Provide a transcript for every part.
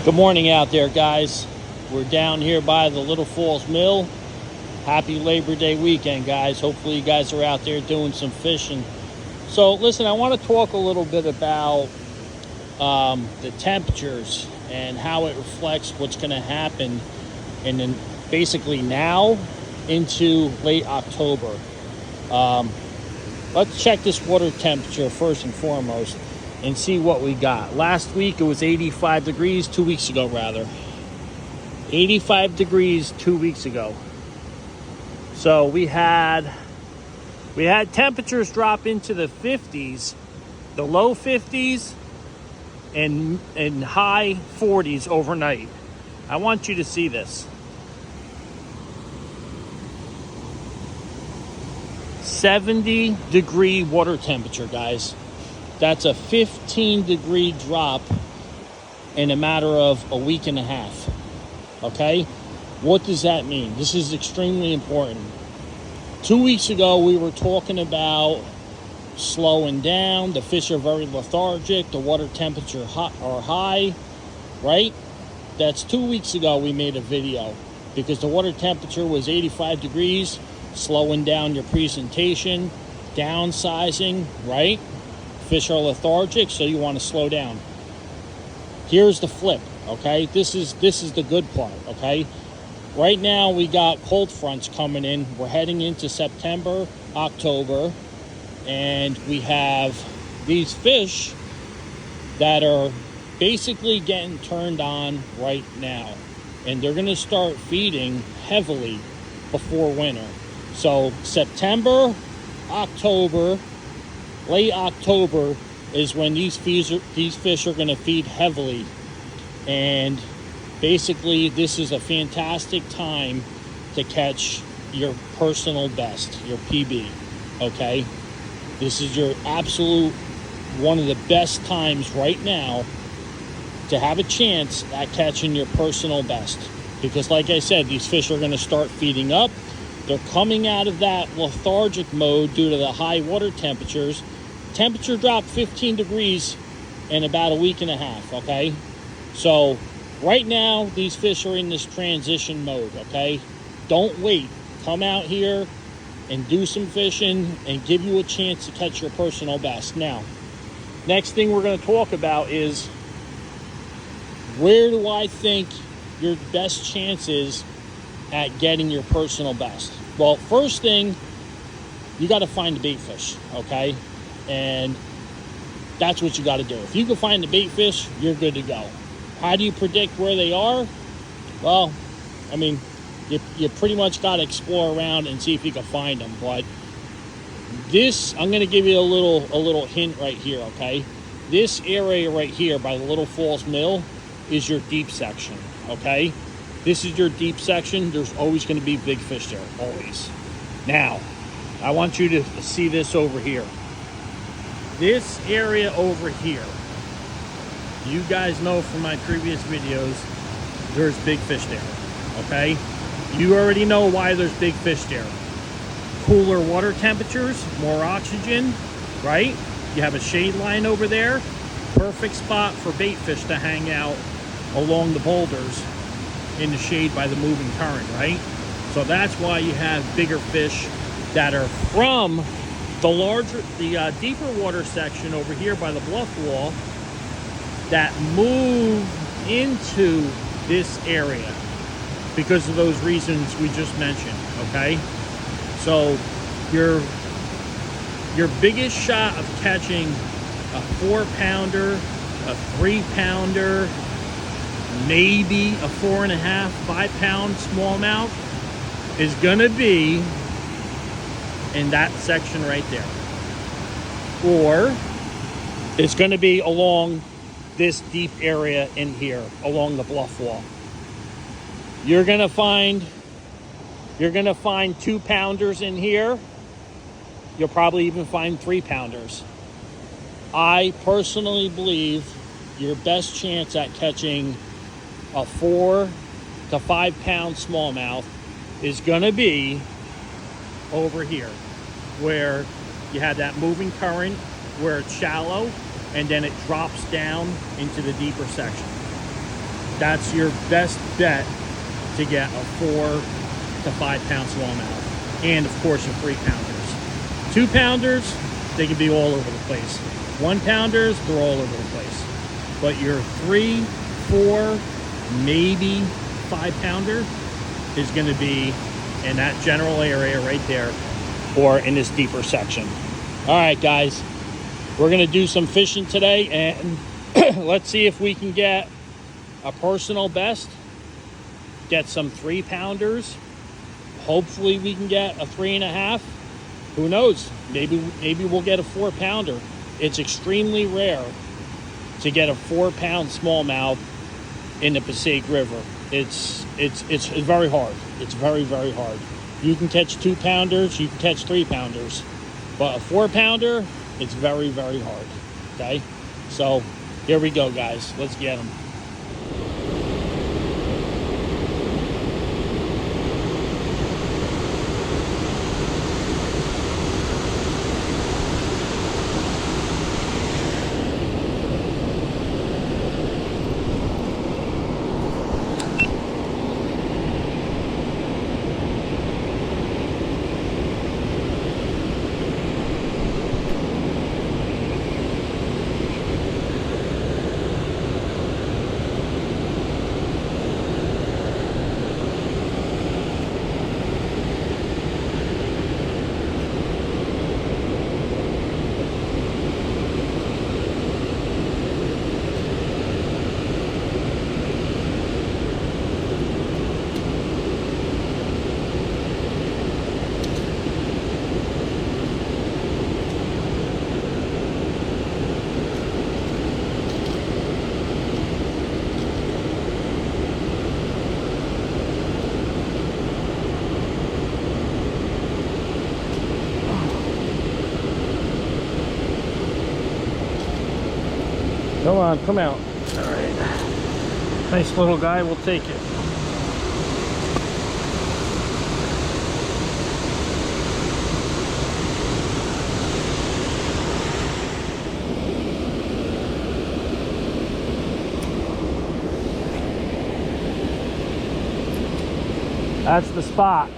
Good morning out there, guys. We're down here by the Little Falls Mill. Happy Labor Day weekend, guys. Hopefully you guys are out there doing some fishing. So listen, I want to talk a little bit about the temperatures and how it reflects what's going to happen and then basically now into late October. Let's check this water temperature first and foremost and see what we got. Last week it was 85 degrees, 2 weeks ago rather. 85 degrees 2 weeks ago. So we had temperatures drop into the 50s, the low 50s and high 40s overnight. I want you to see this. 70-degree water temperature, guys. That's a 15-degree drop in a matter of a week and a half. Okay? What does that mean? This is extremely important. 2 weeks ago, we were talking about slowing down. The fish are very lethargic. The water temperature are high, right? That's 2 weeks ago we made a video because the water temperature was 85 degrees, slowing down your presentation, downsizing, right? Fish are lethargic, so you want to slow down. Here's the flip, okay? This is the good part, okay? Right now we got cold fronts coming in. We're heading into September, October, and we have these fish that are basically getting turned on right now, and they're going to start feeding heavily before winter. So September, October, late October is when these fish are going to feed heavily, and basically this is a fantastic time to catch your personal best, your PB. Okay, this is your absolute one of the best times right now to have a chance at catching your personal best, because like I said, these fish are going to start feeding up. They're coming out of that lethargic mode due to the high water temperatures. Temperature dropped 15 degrees in about a week and a half, okay? So right now, these fish are in this transition mode, okay? Don't wait. Come out here and do some fishing and give you a chance to catch your personal best. Now, next thing we're going to talk about is where do I think your best chance is at getting your personal best? Well, first thing, you got to find the bait fish, okay? And that's what you got to do. If you can find the bait fish, you're good to go. How do you predict where they are? Well, I mean, you pretty much got to explore around and see if you can find them. But this, I'm going to give you a little hint right here, okay? This area right here by the Little Falls Mill is your deep section, okay? This is your deep section. There's always going to be big fish there, always. Now, I want you to see this over here. This area over here, you guys know from my previous videos, there's big fish there, okay? You already know why there's big fish there. Cooler water temperatures, more oxygen, right? You have a shade line over there. Perfect spot for bait fish to hang out along the boulders in the shade by the moving current, right? So that's why you have bigger fish that are from the deeper water section over here by the bluff wall that move into this area because of those reasons we just mentioned, okay? So your biggest shot of catching a 4-pounder, a 3-pounder, maybe a 4.5, 5-pound smallmouth is gonna be in that section right there, or it's going to be along this deep area in here along the bluff wall. You're going to find 2-pounders in here. You'll probably even find 3-pounders. I personally believe your best chance at catching a 4 to 5-pound smallmouth is going to be over here, where you have that moving current, where it's shallow, and then it drops down into the deeper section. That's your best bet to get a 4 to 5 pound smallmouth. And of course your 3-pounders. 2-pounders, they can be all over the place. 1-pounders, they're all over the place. But your 3, 4, maybe 5-pounder is going to be in that general area right there, or in this deeper section. All right, guys, we're going to do some fishing today, and let's see if we can get a personal best, get some 3-pounders. Hopefully we can get a 3.5. Who knows? Maybe we'll get a 4-pounder. It's extremely rare to get a 4-pound smallmouth in the Passaic River. It's very hard. It's very, very hard. You can catch 2-pounders, you can catch 3-pounders, but a 4-pounder, it's very, very hard. Okay, so here we go, guys. Let's get them. Come on, come out. All right. Nice little guy, we'll take it. That's the spot.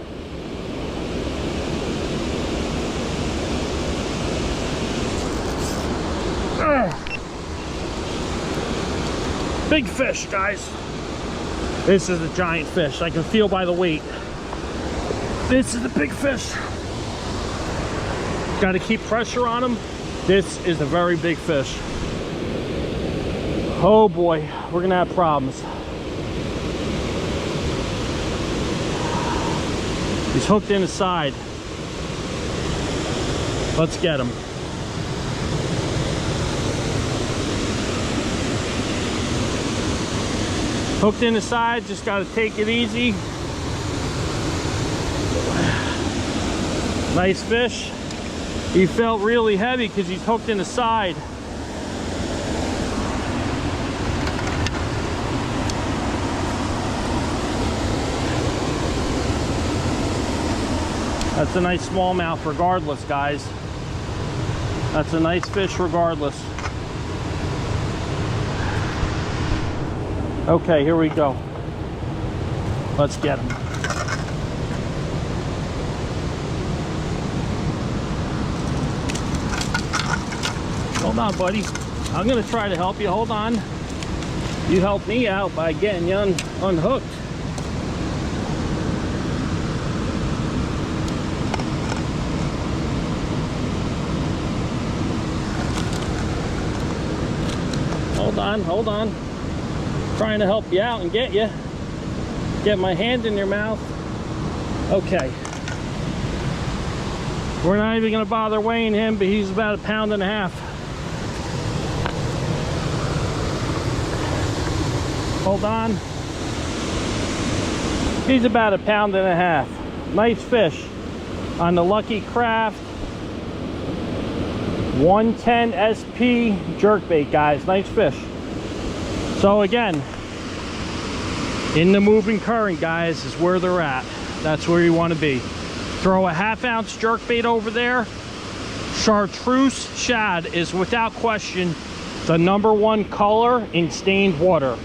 Big fish, guys. This is a giant fish. I can feel by the weight. This is a big fish. Got to keep pressure on him. This is a very big fish. Oh boy, we're gonna have problems. He's hooked in the side. Let's get him. Hooked in the side, just got to take it easy. Nice fish. He felt really heavy because he's hooked in the side. That's a nice smallmouth regardless, guys. That's a nice fish regardless. Okay, here we go. Let's get him. Hold on, buddy. I'm gonna try to help you. Hold on. You helped me out by getting you unhooked. Hold on. Trying to help you out and get you. Get my hand in your mouth. Okay. We're not even gonna bother weighing him, but he's about 1.5 pounds. Hold on. He's about 1.5 pounds. Nice fish on the Lucky Craft 110 SP jerkbait, guys. Nice fish. So again, in the moving current, guys, is where they're at. That's where you want to be. Throw a 1/2 ounce jerkbait over there. Chartreuse shad is without question the #1 color in stained water.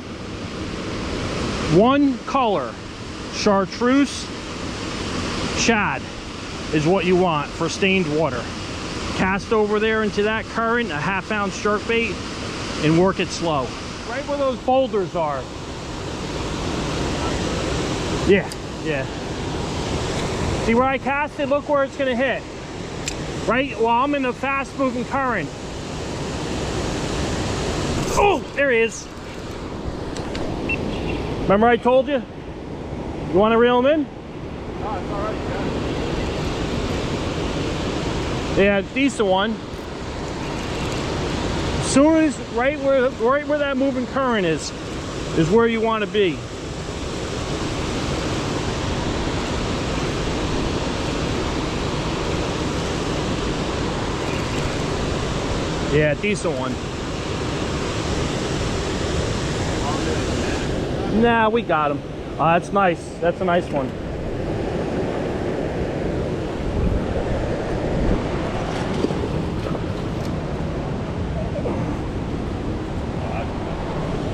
One color, chartreuse, shad is what you want for stained water. Cast over there into that current, a 1/2 ounce jerkbait, and work it slow. Right where those boulders are. Yeah, yeah. See where I cast it? Look where it's gonna hit. Right? Well, I'm in a fast moving current. Oh, there he is. Remember I told you? You want to reel him in? No, it's all right. Yeah, decent one. As soon as right where that moving current is where you want to be. Yeah, decent one. Nah, we got him. That's nice. That's a nice one.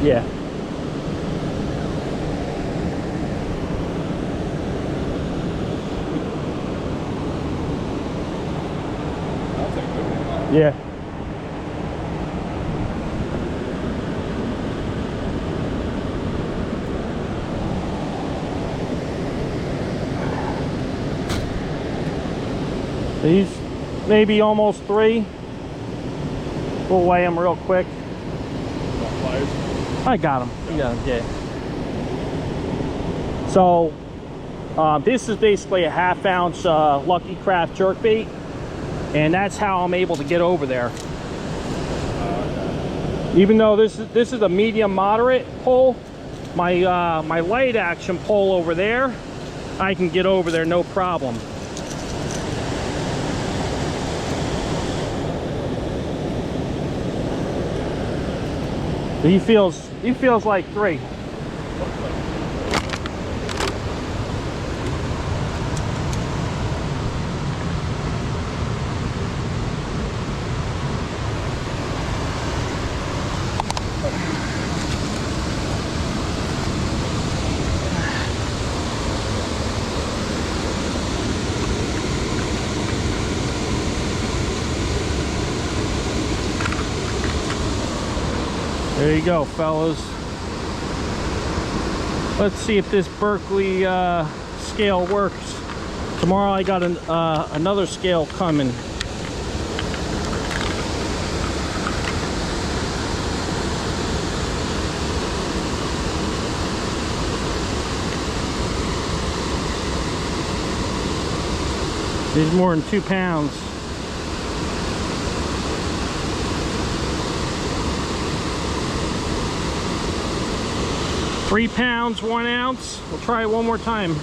Yeah. Yeah. He's maybe almost 3. We'll weigh him real quick. I got him. You got him, yeah. So, this is basically a 1/2 ounce Lucky Craft jerkbait, and that's how I'm able to get over there. Even though this is a medium moderate pull, my my light action pull over there, I can get over there no problem. He feels like 3. There you go, fellas. Let's see if this Berkeley scale works. Tomorrow I got another scale coming. There's more than 2 pounds. Three pounds, 1 ounce. We'll try it one more time.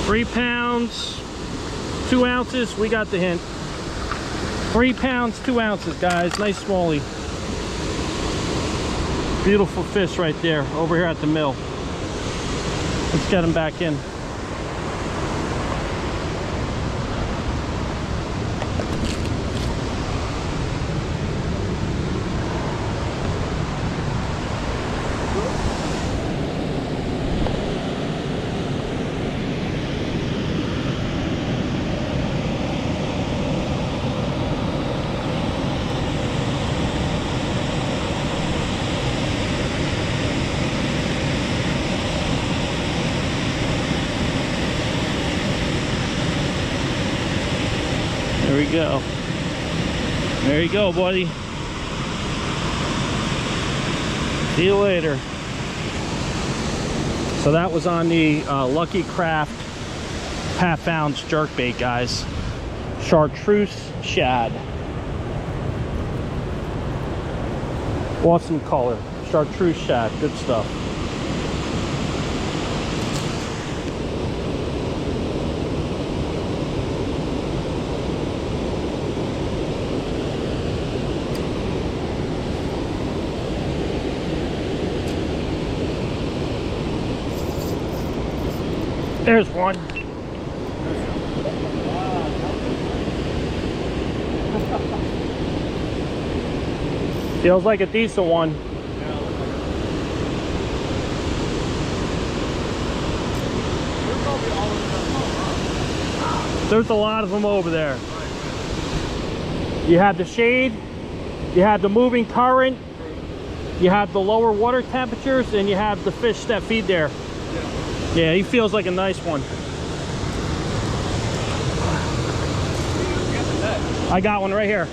Three pounds, 2 ounces. We got the hint. 3 pounds, 2 ounces, guys. Nice smallie. Beautiful fish right there over here at the mill. Let's get him back in. There we go. There you go, buddy. See you later. So that was on the Lucky Craft 1/2 ounce jerkbait, guys. Chartreuse shad. Awesome color. Chartreuse shad. Good stuff. There's one. Feels like a decent one. There's a lot of them over there. You have the shade, you have the moving current, you have the lower water temperatures, and you have the fish that feed there. Yeah, he feels like a nice one. I got one right here.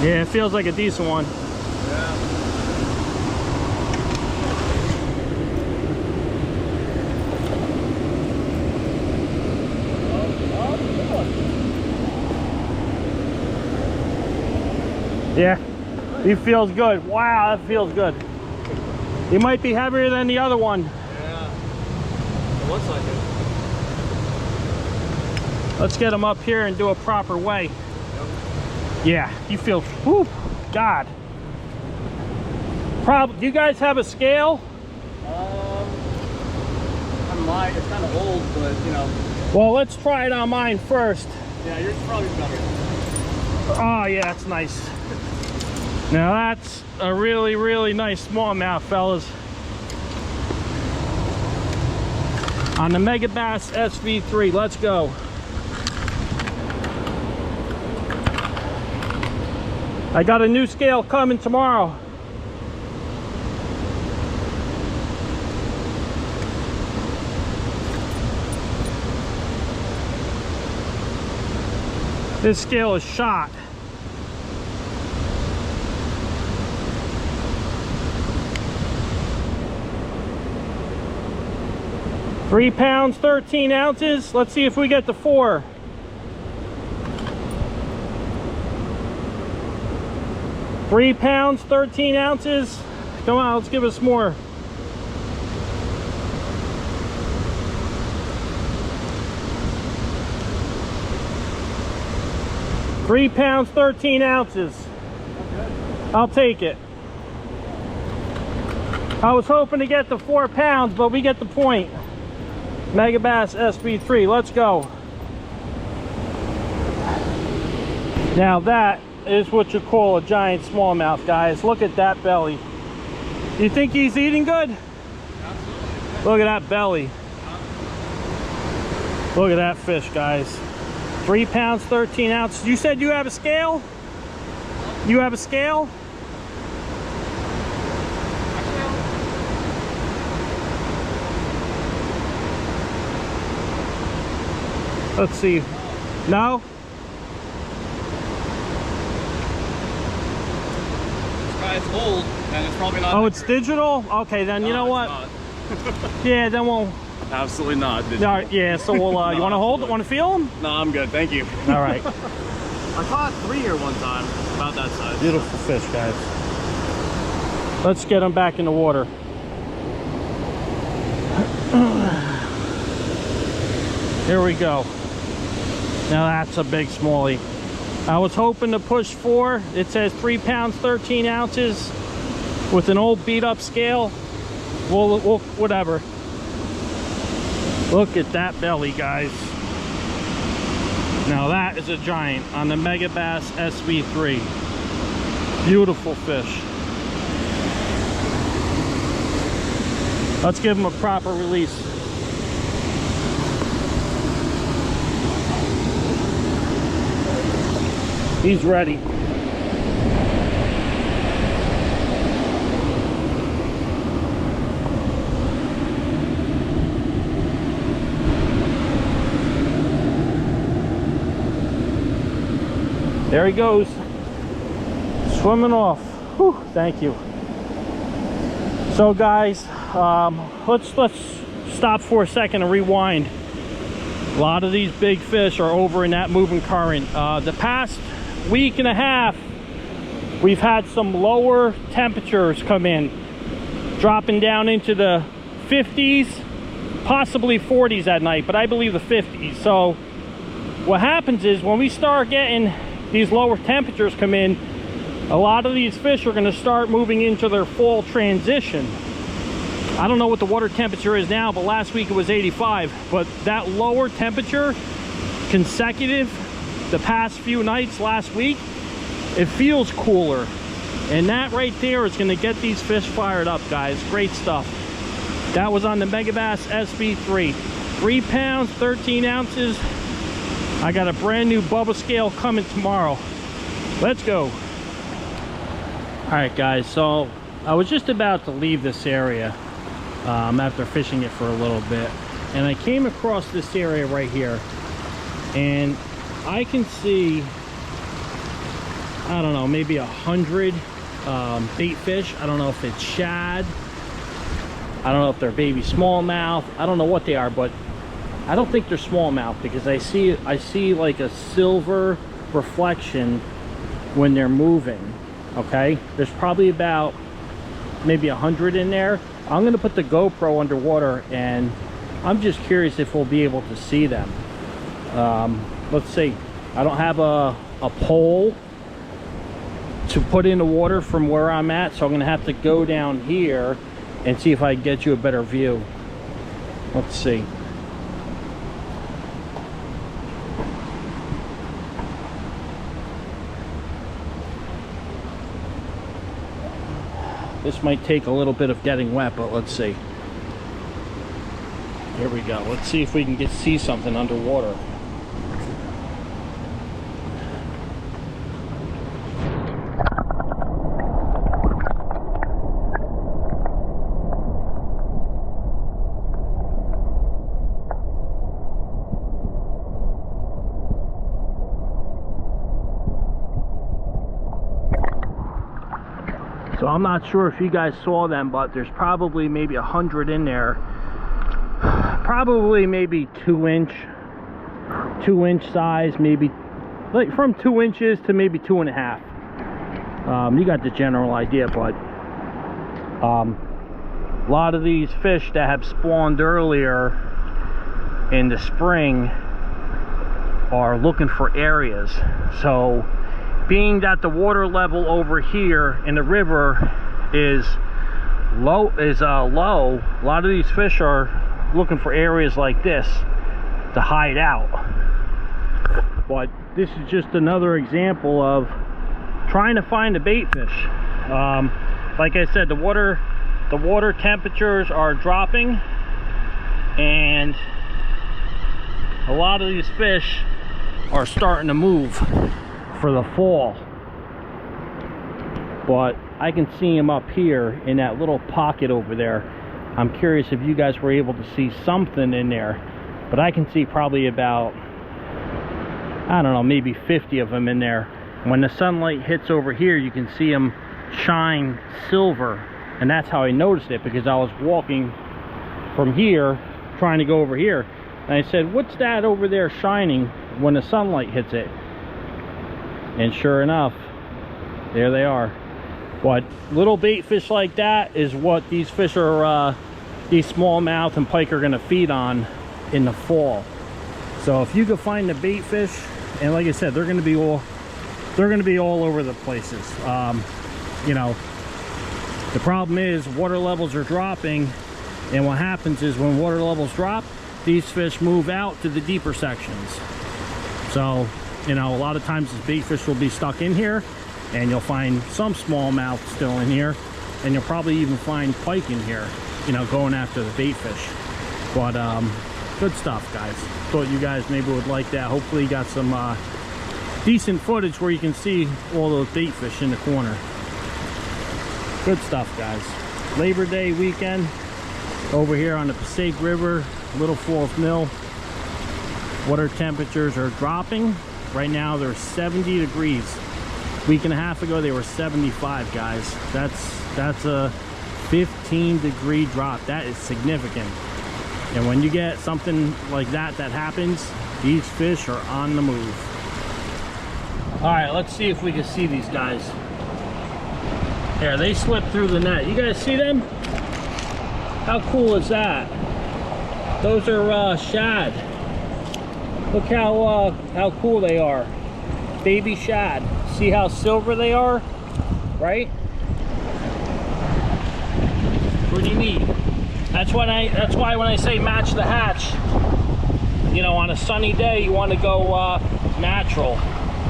Yeah, it feels like a decent one. Yeah, he feels good. Wow, that feels good. He might be heavier than the other one. Yeah, it looks like it. Let's get him up here and do a proper weigh. Yeah, he feels, whew, God. Do you guys have a scale? It's kind of old, but you know. Well, let's try it on mine first. Yeah, yours is probably better. Oh yeah, that's nice. Now that's a really, really nice smallmouth, fellas. On the Mega Bass SV3, let's go. I got a new scale coming tomorrow. This scale is shot. £3 pounds, 13 ounces. Let's see if we get the 4. £3 13 ounces. Come on, let's give us more. £3 13 ounces. I'll take it. I was hoping to get the 4 pounds, but we get the point. Mega Bass SV3, let's go. Now that is what you call a giant smallmouth, guys. Look at that belly. You think he's eating good? Absolutely. Look at that belly. Look at that fish, guys. £3 13 ounces. You said you have a scale? You have a scale? Let's see. No? It's old, and it's probably not. Oh, it's digital? Okay, then you know what? Yeah, then we'll. Absolutely not. All right, yeah, so we'll. You want to hold it? Want to feel them? No, I'm good. Thank you. All right. I caught 3 here one time, about that size. Beautiful fish, guys. Let's get them back in the water. Here we go. Now that's a big smallie. I was hoping to push 4. It says £3 13 ounces with an old beat up scale. We'll whatever. Look at that belly, guys. Now that is a giant on the Mega Bass SV3. Beautiful fish. Let's give him a proper release. He's ready. There he goes. Swimming off. Whew, thank you. So guys, let's stop for a second and rewind. A lot of these big fish are over in that moving current. The past week and a half, we've had some lower temperatures come in, dropping down into the 50s possibly 40s at night, but I believe the 50s. So what happens is when we start getting these lower temperatures come in, a lot of these fish are going to start moving into their fall transition. I don't know what the water temperature is now, but last week it was 85. But that lower temperature consecutive the past few nights last week, it feels cooler. And that right there is going to get these fish fired up, guys. Great stuff. That was on the Megabass SB3. 3 pounds, 13 ounces. I got a brand new Bubba scale coming tomorrow. Let's go. All right, guys, so I was just about to leave this area after fishing it for a little bit, and I came across this area right here, and I can see, I don't know, maybe 100 bait fish. I don't know if it's shad, I don't know if they're baby smallmouth, I don't know what they are, but I don't think they're smallmouth, because I see like a silver reflection when they're moving. Okay, there's probably about maybe 100 in there. I'm gonna put the GoPro underwater, and I'm just curious if we'll be able to see them. Let's see. I don't have a pole to put in the water from where I'm at, so I'm gonna have to go down here and see if I can get you a better view. Let's see. This might take a little bit of getting wet, but let's see. Here we go. Let's see if we can see something underwater. So I'm not sure if you guys saw them, but there's probably maybe 100 in there. Probably maybe 2-inch size, maybe like from 2 inches to maybe 2.5. You got the general idea, but a lot of these fish that have spawned earlier in the spring are looking for areas. So being that the water level over here in the river is low, a lot of these fish are looking for areas like this to hide out. But this is just another example of trying to find a bait fish. Like I said, the water temperatures are dropping, and a lot of these fish are starting to move for the fall. But I can see them up here in that little pocket over there. I'm curious if you guys were able to see something in there, but I can see probably about, I don't know, maybe 50 of them in there. When the sunlight hits over here, you can see them shine silver, and that's how I noticed it, because I was walking from here trying to go over here, and I said, what's that over there shining when the sunlight hits it? And sure enough, there they are. But little bait fish like that is what these fish are, these smallmouth and pike are gonna feed on in the fall. So if you can find the bait fish, and like I said, they're gonna be all over the places. You know, the problem is water levels are dropping, and what happens is when water levels drop, these fish move out to the deeper sections. So, you know, a lot of times this bait fish will be stuck in here, and you'll find some smallmouth still in here, and you'll probably even find pike in here, you know, going after the bait fish. But good stuff, guys. Thought you guys maybe would like that. Hopefully you got some decent footage where you can see all those bait fish in the corner. Good stuff, guys. Labor Day weekend over here on the Passaic River, Little Falls Mill. Water temperatures are dropping. Right now they're 70 degrees. A week and a half ago they were 75, guys. That's a 15-degree drop. That is significant. And when you get something like that happens, these fish are on the move. All right, let's see if we can see these guys. There, they slipped through the net. You guys see them? How cool is that? Those are shad. Look how cool they are. Baby shad. See how silver they are, right? Pretty neat. That's why when I say match the hatch, you know, on a sunny day you want to go natural,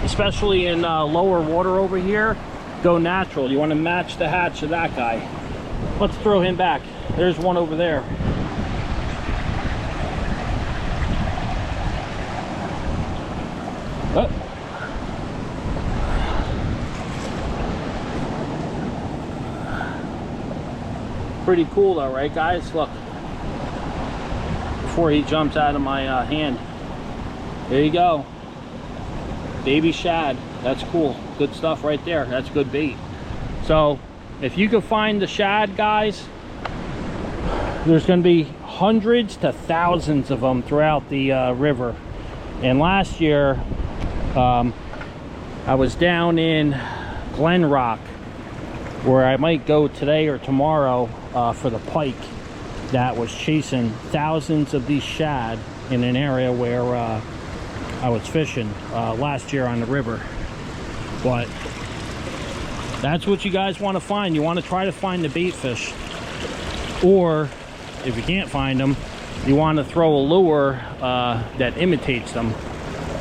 especially in lower water over here. Go natural. You want to match the hatch of that guy. Let's throw him back. There's one over there. Oh. Pretty cool though, right guys? Look, before he jumps out of my hand. There you go. Baby shad. That's cool. Good stuff right there. That's good bait. So if you can find the shad, guys, there's going to be hundreds to thousands of them throughout the river. And last year I was down in Glen Rock, where I might go today or tomorrow for the pike that was chasing thousands of these shad in an area where I was fishing last year on the river. But that's what you guys want to find. You want to try to find the bait fish, or if you can't find them, you want to throw a lure that imitates them.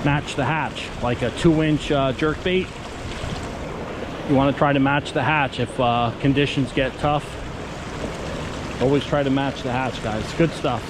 Match the hatch, like a 2-inch jerk bait. You want to try to match the hatch if conditions get tough. Always try to match the hatch, guys. Good stuff.